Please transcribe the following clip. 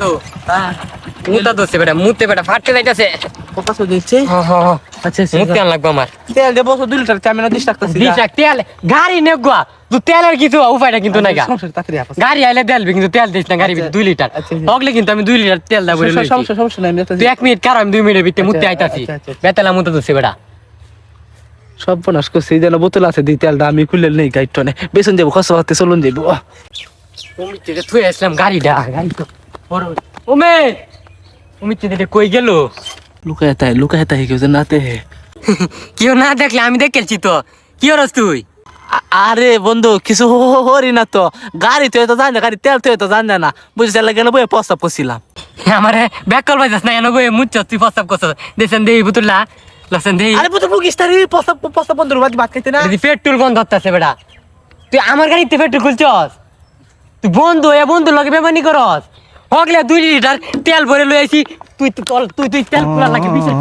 বন্ধু মুতা দোষে বেটা মুতে বেটা ফাটতে যাইতাছে কথা তো দিচ্ছে আচ্ছা মুতে আন লাগবে আমার তেল দেবো 2 লিটার চামিনা 10 টাকা দিস তেল গাড়ি নে গো তুই তেলের কিছু উপায়টা কিন্তু নাই গা সমস্যা তাড়াতাড়ি আপা গাড়ি আইলে দেলবি কিন্তু তেল দিস না গাড়ি 2 লিটার হগলে কিন্তু আমি 2 লিটার তেল দাও বলে সমস্যা নাই আমি তুই 1 মিনিট কার আমি 2 মিনিটের ভিতরে মুতে আইতাছি বেতালা মুতে দোষে বেটা সব বনাস করছি যেন বোতল আছে দি তেলটা আমি খুললে নেই গাইটনে বেসন যাবো খসা হাতে চলুন যাবো অমিতে তুই আসলাম গাড়িটা গাড়ি তো বড় ওমে অমিতে দে কই গেল লুকায় তাই কেউ যে নাতে কেউ না দেখলে আমি দেখেছি তো কি হরস তুই আরে বন্ধু কিছু হরি না তো গাড়ি তো এত জান না গাড়ি তেল তো এত জান না বুঝে চালা গেলে বই প্রস্তাব করছিলাম আমারে ব্যাক কল বাজাস না এনো বই মুচ্ছ তুই প্রস্তাব করছ দেন দেই বুতুল্লা লসেন দেই আরে বুঝো বুকিস তারি প্রস্তাব বন্ধুর বাদ ভাত খাইতে না যদি পেট্রোল গন্ধ হচ্ছে বেটা তুই আমার গাড়িতে পেট্রোল খুলছস তুই বন্ধু লগে বেমানি করস হগলে 2 লিটার তেল ভরে লই আইছি তুই তেল পুরা লাগে বিশ্বাস